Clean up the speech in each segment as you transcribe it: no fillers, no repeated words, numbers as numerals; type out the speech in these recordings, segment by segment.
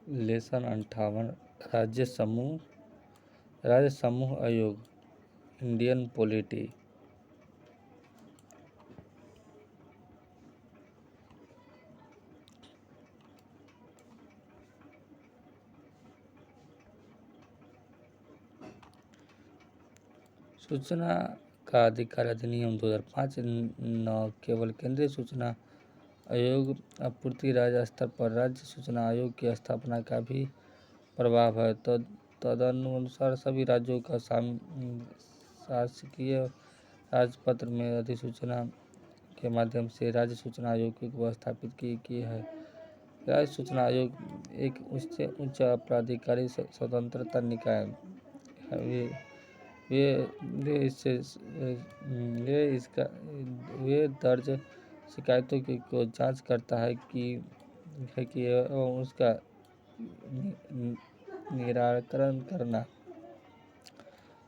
Lesson 58 राज्य समूह आयोग इंडियन पॉलिटी। सूचना का अधिकार अधिनियम 2005 न केवल केंद्रीय सूचना आयोग आपूर्ति राज्य स्तर पर राज्य सूचना आयोग की स्थापना का भी प्रभाव है। तदनुसार सभी राज्यों का शासकीय राजपत्र में अधिसूचना के माध्यम से राज्य सूचना आयोग को स्थापित की है। राज्य सूचना आयोग एक उच्च प्राधिकारी स्वतंत्रता निकाय है। वे दर्ज शिकायतों को जांच करता है कि एवं उसका निराकरण करना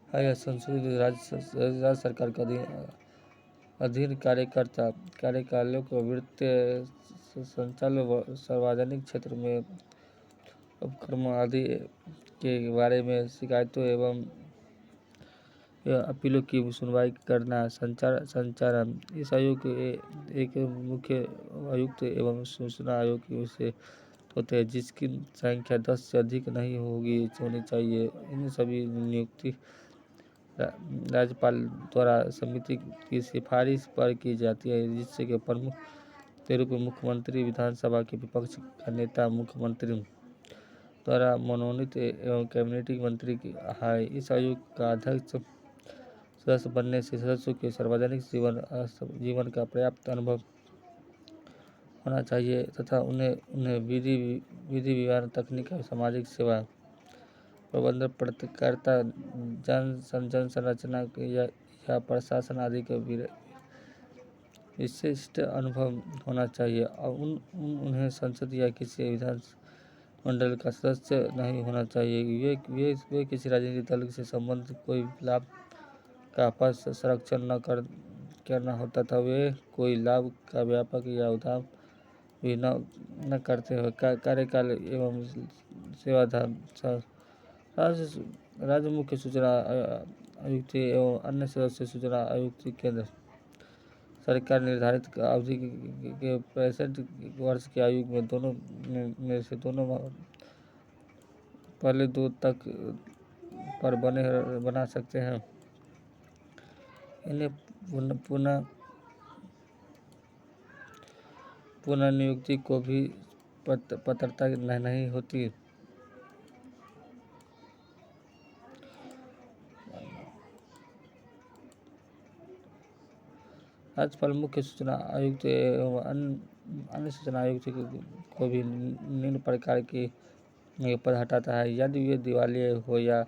है या संशोधित राज्य सरकार का अधीन कार्यकालों को वित्तीय संचालन सार्वजनिक क्षेत्र में उपक्रमों आदि के बारे में शिकायतों एवं अपीलों की सुनवाई करना। संचालन इस आयोग के एक मुख्य आयुक्त एवं सूचना आयोग से होते हैं जिसकी संख्या 10 से अधिक नहीं होनी चाहिए। इन सभी नियुक्ति राज्यपाल द्वारा समिति की सिफारिश पर की जाती है जिससे कि प्रमुख के रूप में मुख्यमंत्री विधानसभा के विपक्ष का नेता मुख्यमंत्री द्वारा मनोनीत एवं कैबिनेट मंत्री है। इस आयोग का अध्यक्ष सदस्य बनने से सदस्यों के सार्वजनिक जीवन का पर्याप्त अनुभव होना चाहिए तथा उन्हें विधि विज्ञान तकनीक और सामाजिक सेवा प्रबंधन पत्रकारिता जन संरचना या प्रशासन आदि का विशिष्ट अनुभव होना चाहिए और उन्हें संसद या किसी विधान मंडल का सदस्य नहीं होना चाहिए। वे किसी राजनीतिक दल से संबंधित कोई लाभ का पद संरक्षण न करना होता था। वे कोई लाभ का व्यापक या उधार भी न करते हुए कार्यकाल एवं सेवाधान राज्य मुख्य सूचना आयुक्त एवं अन्य सदस्य सूचना आयुक्त केंद्र सरकार निर्धारित अवधि के 65 वर्ष की आयु में दोनों पहले दो तक पर बना सकते हैं। इन्हें पुनर्नियुक्ति को भी पात्रता नहीं होती। राज्यपाल मुख्य सूचना आयुक्त एवं अन्य सूचना आयुक्त को भी निम्न प्रकार के पद हटाता है यदि वे दिवालिया हो या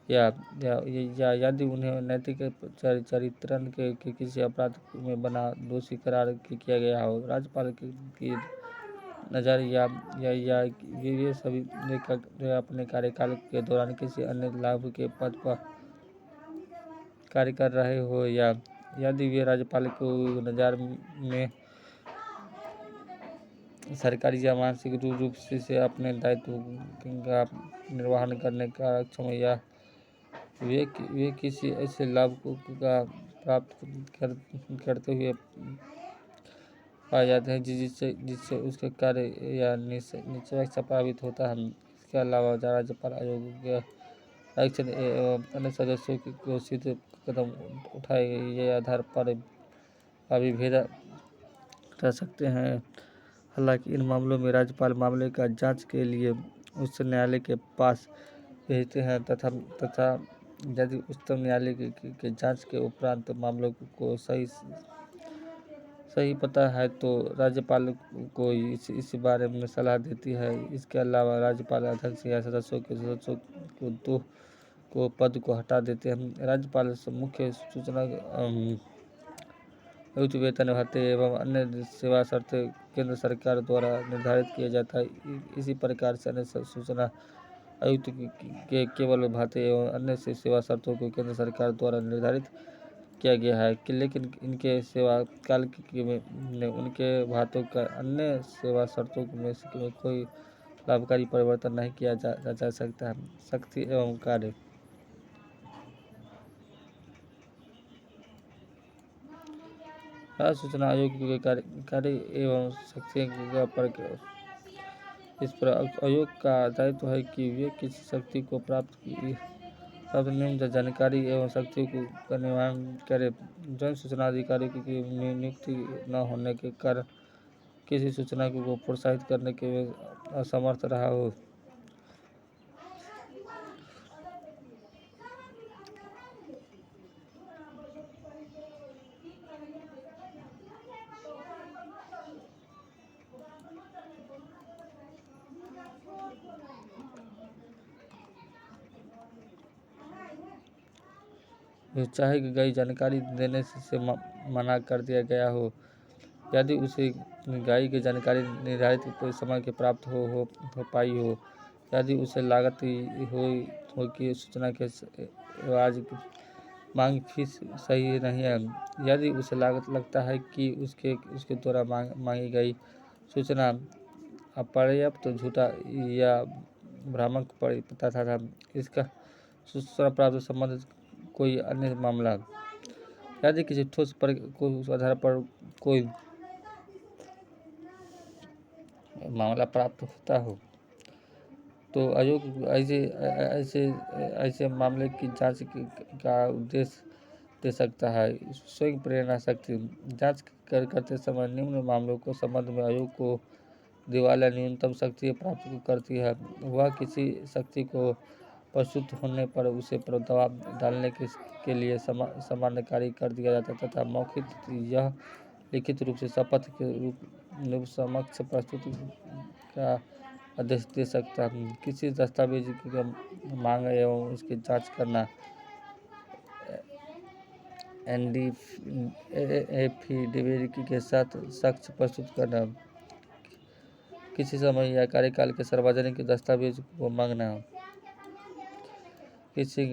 यदि उन्हें नैतिक चरित्रण के किसी अपराध में बना दोषी करार किया गया हो। राज्यपाल की नज़र या वे सभी अपने कार्यकाल के दौरान किसी अन्य लाभ के पद पर कार्य कर रहे हो या यदि वे राज्यपाल को नज़र में सरकारी या मानसिक रूप से अपने दायित्व का निर्वहन करने का अक्षम या वे किसी ऐसे लाभ का प्राप्त करते हुए पाए जाते हैं जिससे उसके कार्य या निष्पक्ष प्रभावित होता है। इसके अलावा राज्यपाल आयोग के अध्यक्ष एवं अन्य सदस्यों को सीधे कदम उठाए गए आधार पर भी भेजा कर सकते हैं। हालांकि इन मामलों में राज्यपाल मामले का जांच के लिए उच्च न्यायालय के पास भेजते हैं तथा यदि उच्चतम न्यायालय के जांच के उपरांत मामलों को सही पता है तो राज्यपाल को इस बारे में सलाह देती है। इसके अलावा राज्यपाल अध्यक्ष या सदस्यों को पद को हटा देते हैं। राज्यपाल मुख्य सूचना आयुक्त वेतन भत्ते एवं अन्य सेवा शर्तें केंद्र सरकार द्वारा निर्धारित किया जाता है। इसी प्रकार से अन्य सूचना आयुक्त के केवल भत्ते एवं अन्य सेवा शर्तों को केंद्र सरकार द्वारा निर्धारित किया गया है लेकिन इनके सेवा काल में उनके भत्तों का अन्य सेवा शर्तों में कोई लाभकारी परिवर्तन नहीं किया जा सकता। शक्ति एवं कार्य। राज्य सूचना आयोग के कार्य एवं शक्तियों पर इस पर आयोग का दायित्व है कि वे किसी शक्ति को प्राप्त निम्न जानकारी एवं शक्तियों का निर्माण करे। जन सूचना अधिकारी की नियुक्ति न होने के कारण किसी सूचना को प्रोत्साहित करने के असमर्थ रहा हो। चाहे गई जानकारी देने से मना कर दिया गया हो, यदि उसे गई की जानकारी निर्धारित समय के प्राप्त हो पाई हो, यदि उसे लागत हो कि सूचना के आज मांग फीस सही नहीं है, यदि उसे लागत लगता है कि उसके द्वारा मांगी गई सूचना अपर्याप्त, झूठा या भ्रामक तथा इसका सूचना प्राप्त संबंधित कोई अन्य मामला, यदि किसी ठोस आधार पर कोई मामला प्राप्त होता हो, तो आयोग ऐसे मामले की जांच का उद्देश्य दे सकता है। स्वयं प्रेरणा शक्ति। जांच करते समय निम्न मामलों के संबंध में आयोग को दिवाला न्यूनतम शक्ति प्राप्त करती है। वह किसी शक्ति को प्रस्तुत होने पर उसे दबाव डालने के लिए सामान्य कार्य कर दिया जाता तथा मौखिक यह लिखित रूप से शपथ के रूप समक्ष प्रस्तुत का आदेश दे सकता है। किसी दस्तावेज की मांग एवं उसकी जांच करना, एफिडेविट के साथ साक्ष्य प्रस्तुत करना, किसी समय या कार्यकाल के सार्वजनिक दस्तावेज को मांगना, किसी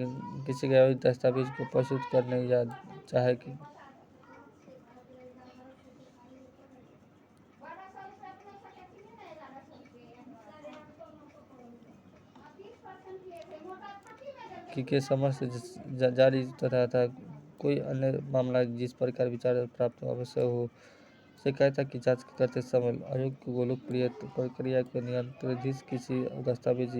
दस्तावेज को प्रस्तुत करने या चाहे कि के समक्ष जारी तथा कोई अन्य मामला जिस प्रकार विचार प्राप्त आवश्यक हो। शिकायत की जांच करते समय आयोग को लोकप्रिय प्रक्रिया के नियंत्रित किसी दस्तावेज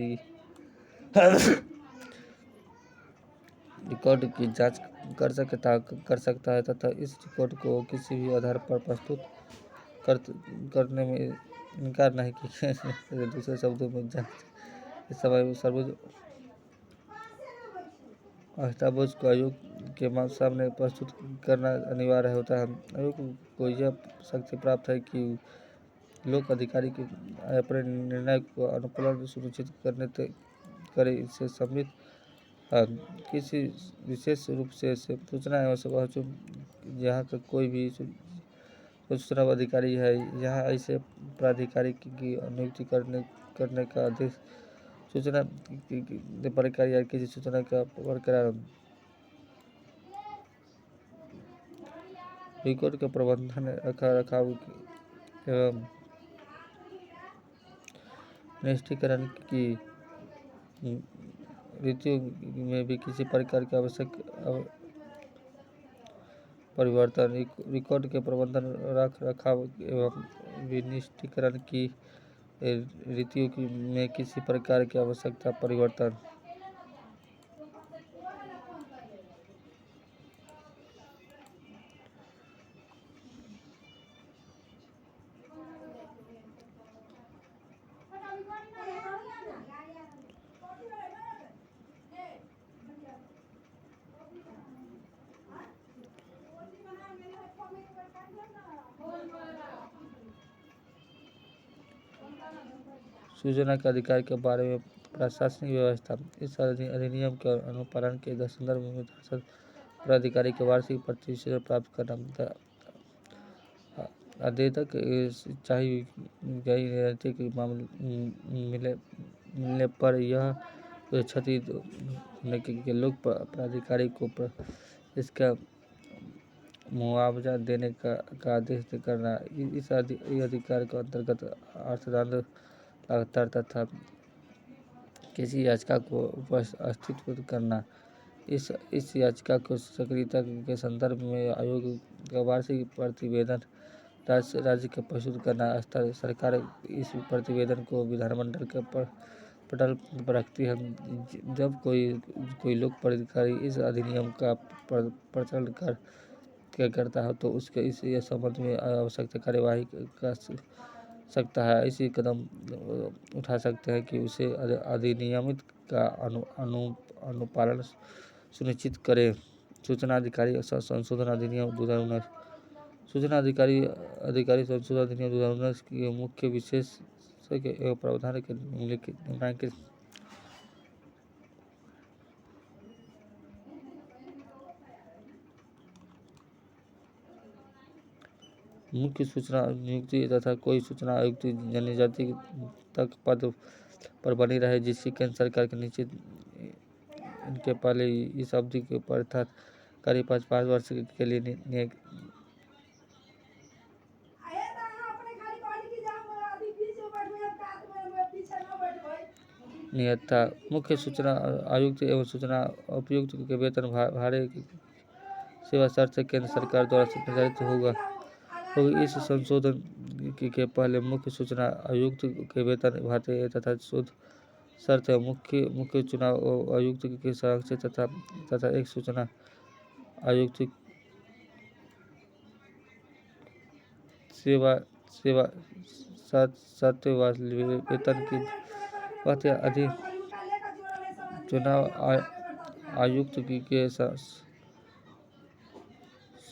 रिकॉर्ड की जांच कर सकता है तथा इस रिकॉर्ड को किसी भी आधार पर प्रस्तुत करने में इनकार नहीं किया। दूसरे शब्दों में जांच इस समय सर्वोच्च दस्तावेज को आयोग के सामने प्रस्तुत करना अनिवार्य होता है। आयोग को यह शक्ति प्राप्त है कि लोक अधिकारी के अपने निर्णय को अनुपालन सुनिश्चित करे। इससे सम्मिलित किसी विशेष रूप से सूचना एवं सेवा यहाँ का कोई भी सूचना अधिकारी है, यहाँ ऐसे प्राधिकारी की नियुक्ति करने का आदेश सूचना प्रकार या किसी सूचना का बरकरार रिकॉर्ड का प्रबंधन रखाव एवं निष्ठीकरण की रीतियों में भी किसी प्रकार के आवश्यक परिवर्तन, रिकॉर्ड के प्रबंधन रखाव एवं विनिष्ठीकरण की रीतियों में किसी प्रकार की आवश्यकता परिवर्तन। सूचना के अधिकार के बारे में प्रशासनिक व्यवस्था। इस अधिनियम के अनुपालन के संदर्भ में प्राधिकारी के वार्षिक प्रतिशत प्राप्त करना, आवेदक चाहे गई राजनीतिक मिलने पर यह क्षति होने के लोक प्राधिकारी को इसका मुआवजा देने का आदेश करना। इस अधिकार के अंतर्गत अर्थदंड लगातार तथा किसी याचिका को उपस्थित करना। इस याचिका को सक्रियता के संदर्भ में आयोग का वार्षिक प्रतिवेदन राज्य के प्रस्तुत करना। सरकार इस प्रतिवेदन को विधानमंडल के पटल पर रखती है। जब कोई लोक प्राधिकारी इस अधिनियम का प्रचलन करता है तो उसके इस संबंध में आवश्यक कार्यवाही कर सकता है। ऐसी कदम उठा सकते हैं कि उसे अधिनियम का अनुपालन सुनिश्चित करे। सूचना अधिकारी संशोधन अधिनियम 2019। सूचना अधिकारी संशोधन अधिनियम 2019 के मुख्य विशेषज्ञ एवं प्रावधान के निम्नलिखित मुख्य सूचना नियुक्ति तथा कोई सूचना आयुक्त जनजाति तक पद पर बनी रहे जिसकी केंद्र सरकार के निश्चित इनके पहले इस अवधि के ऊपर अर्थात करीब 5 वर्ष के लिए नियत था। मुख्य सूचना आयुक्त एवं सूचना उपायुक्त के वेतन भाड़े सेवा शर्त केंद्र सरकार द्वारा निर्धारित होगा। इस संशोधन के पहले मुख्य सूचना आयुक्त के वेतन भाते तथा शोध शर्त मुख्य चुनाव आयुक्त के संरक्षित तथा एक सूचना आयुक्त सेवा वेतन की बातें अधिक चुनाव आयुक्त के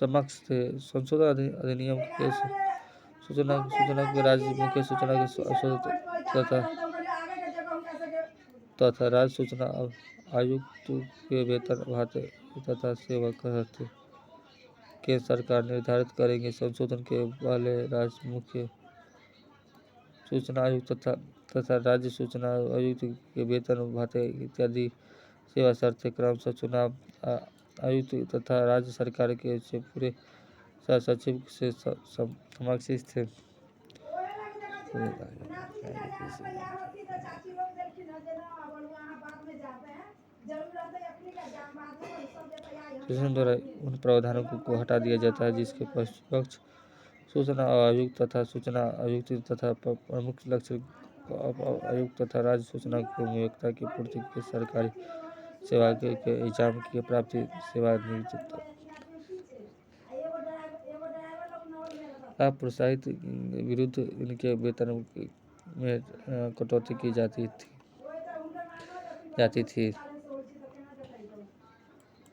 समक्ष थे। संशोधन अधिनियम के सूचना के राज्य मुख्य सूचना के तथा राज्य सूचना आयुक्त के वेतन भाते तथा सेवा कर केंद्र सरकार निर्धारित करेंगे। संशोधन के पहले राज्य मुख्य सूचना आयुक्त तथा राज्य सूचना आयुक्त के वेतन भाते इत्यादि सेवा शर्तें क्रमशः चुनाव आयुक्त तथा राज्य सरकार के पूरे सचिव से समकक्ष थे। शासन द्वारा उन प्रावधानों को हटा दिया जाता है जिसके पक्ष सूचना आयुक्त तथा सूचना आयुक्त तथा प्रमुख लक्ष्य आयुक्त तथा राज्य सूचना की उपयोगिता की पूर्ति की सरकारी सेवा के एग्जाम की प्राप्ति सेवानिवृत्त प्रोत्साहित विरुद्ध इनके वेतन में कटौती की जाती थी।